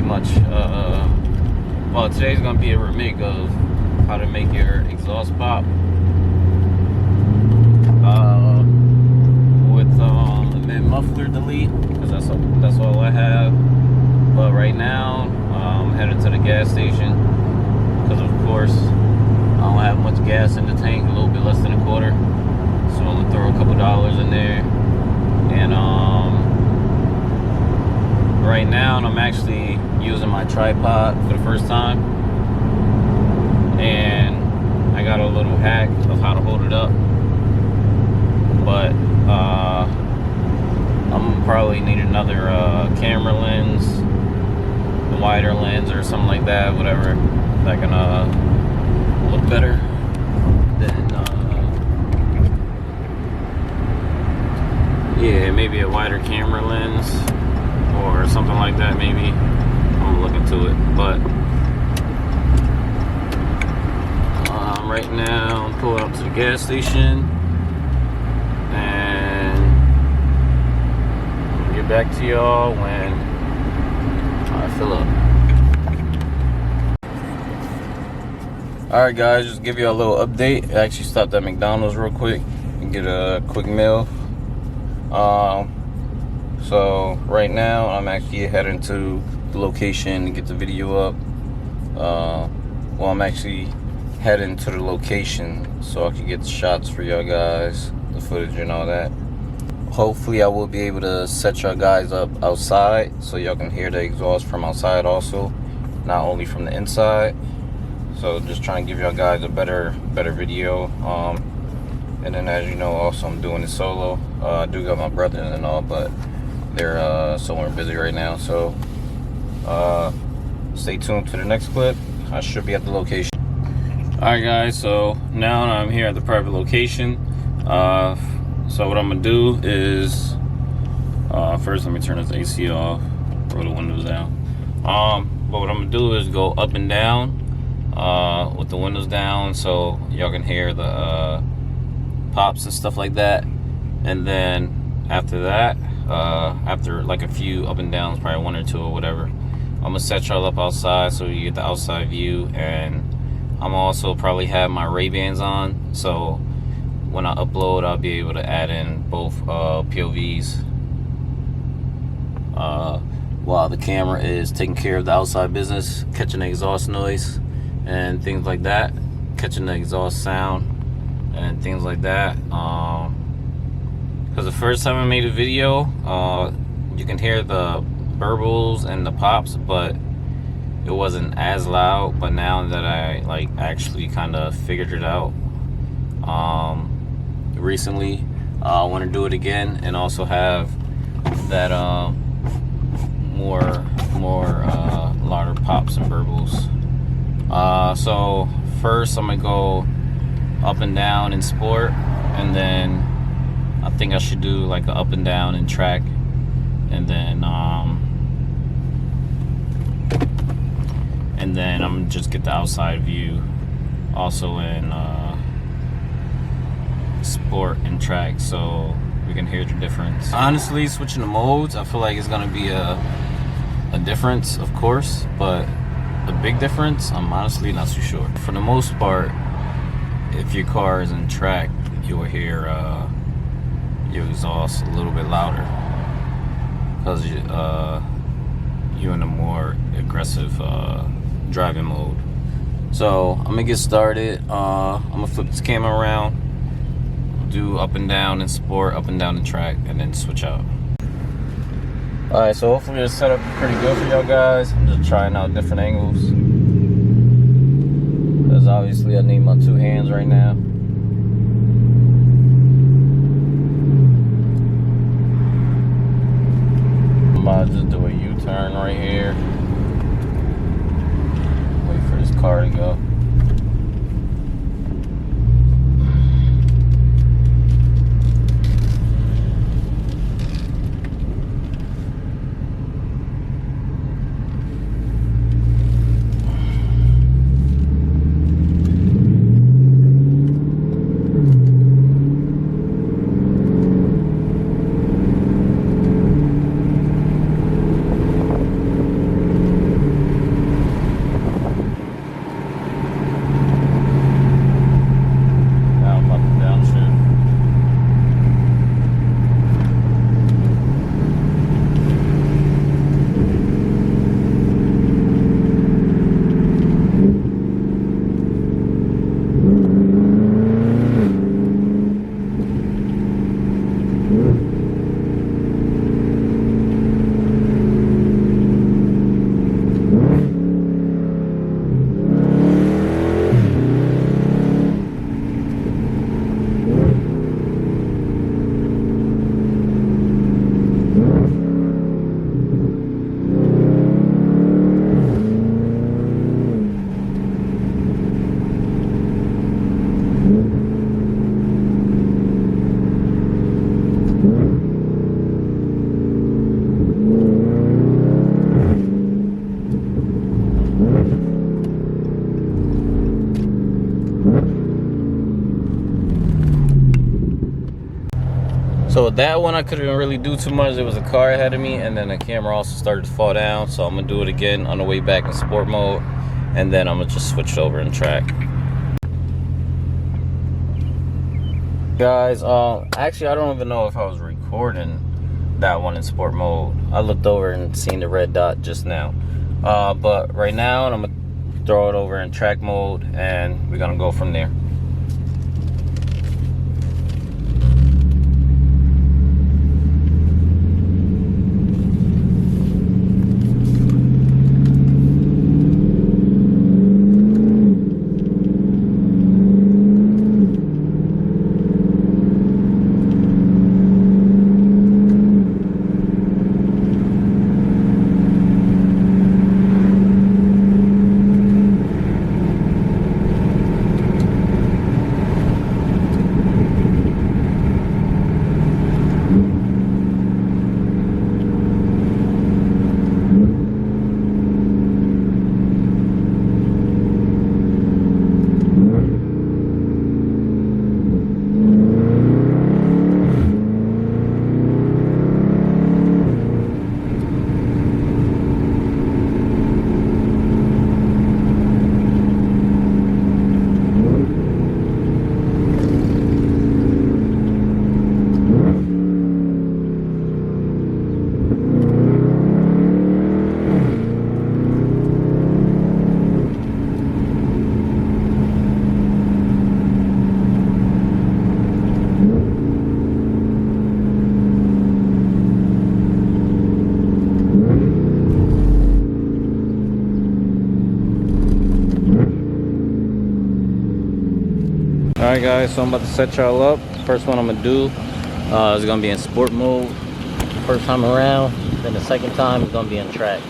much, well, today's gonna be a remake of how to make your exhaust pop with the muffler delete, because that's all I have. But right now I'm headed to the gas station because of course I don't have much gas in the tank, a little bit less than a quarter, so I'm gonna throw a couple dollars in there. And right now I'm actually using my tripod for the first time, and I got a little hack of how to hold it up, but I'm probably need another camera lens, a wider lens or something like that, whatever that can look better than yeah, maybe a wider camera lens or something like that. Maybe I'm gonna look into it. But right now I'm pulling up to the gas station and I'll get back to y'all when I fill up. Alright guys, just give you a little update. I actually stopped at McDonald's real quick and get a quick meal. So right now I'm actually heading to the location to get the video up. Well, I'm actually heading to the location so I can get the shots for y'all guys, the footage and all that. Hopefully I will be able to set y'all guys up outside so y'all can hear the exhaust from outside also, not only from the inside. So just trying to give y'all guys a better video. And then, as you know, also I'm doing it solo. I do got my brothers and all, but they're somewhere busy right now. So stay tuned to the next clip. I should be at the location. Alright guys, so now I'm here at the private location. So what I'm gonna do is first let me turn this AC off, roll the windows down. But what I'm gonna do is go up and down with the windows down so y'all can hear the pops and stuff like that. And then after that, after like a few up and downs, probably one or two or whatever, I'm gonna set y'all up outside so you get the outside view. And I'm also probably have my Ray-Bans on, so when I upload I'll be able to add in both POVs while the camera is taking care of the outside business, catching the exhaust noise and things like that, catching the exhaust sound and things like that. Because the first time I made a video, you can hear the burbles and the pops, but it wasn't as loud. But now that I like actually kind of figured it out recently, I want to do it again and also have that more louder pops and burbles. So first I'm gonna go up and down in sport, and then I think I should do like a up and down in track, and then I'm just get the outside view also in sport and track so we can hear the difference. Honestly, switching the modes, I feel like it's gonna be a difference, of course, but a big difference, I'm honestly not too sure. For the most part, if your car is in track, you will hear your exhaust a little bit louder because you're in a more aggressive driving mode. So I'm gonna get started. I'm gonna flip this camera around, do up and down in sport, up and down in track, and then switch out. Alright, so hopefully the setup is pretty good for y'all guys. I'm just trying out different angles, because obviously I need my two hands right now. I'm about to just do a U-turn right here. Wait for this car to go. So with that one, I couldn't really do too much. There was a car ahead of me, and then the camera also started to fall down. So I'm gonna do it again on the way back in sport mode, and then I'm gonna just switch it over in track. Guys, actually I don't even know if I was recording that one in sport mode. I looked over and seen the red dot just now. But right now I'm gonna throw it over in track mode, and we're gonna go from there. Alright guys, so I'm about to set y'all up. First one I'm gonna do is gonna be in sport mode first time around, then the second time is gonna be in track.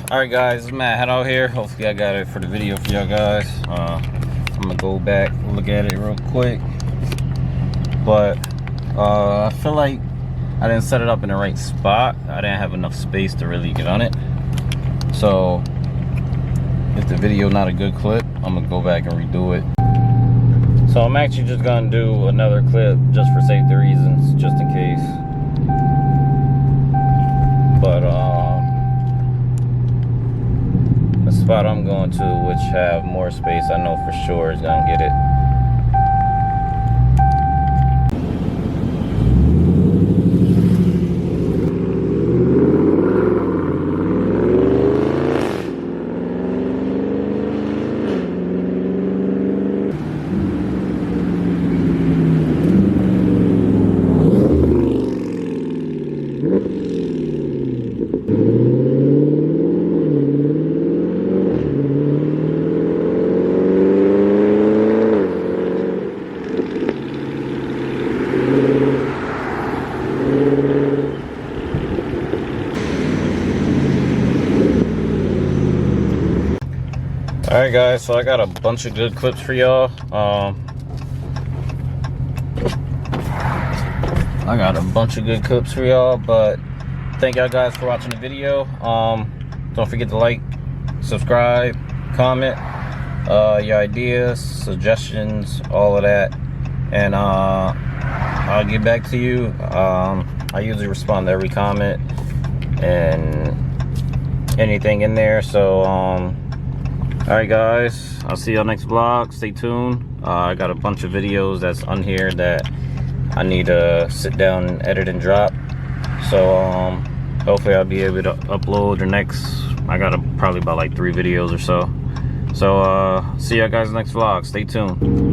Alright guys, it's Matt Head out here. Hopefully I got it for the video for y'all guys. I'm gonna go back, look at it real quick. But I feel like I didn't set it up in the right spot. I didn't have enough space to really get on it. So if the video not a good clip, I'm gonna go back and redo it. So I'm actually just gonna do another clip just for safety reasons, just in case. But the spot I'm going to, which have more space, I know for sure is gonna get it. Alright guys, so I got a bunch of good clips for y'all. But thank y'all guys for watching the video. Don't forget to like, subscribe, comment your ideas, suggestions, all of that, and I'll get back to you. I usually respond to every comment and anything in there. So alright guys, I'll see y'all next vlog. Stay tuned. I got a bunch of videos that's on here that I need to sit down and edit and drop. So hopefully I'll be able to upload the next, I got probably about like 3 videos or so. So see y'all guys next vlog. Stay tuned.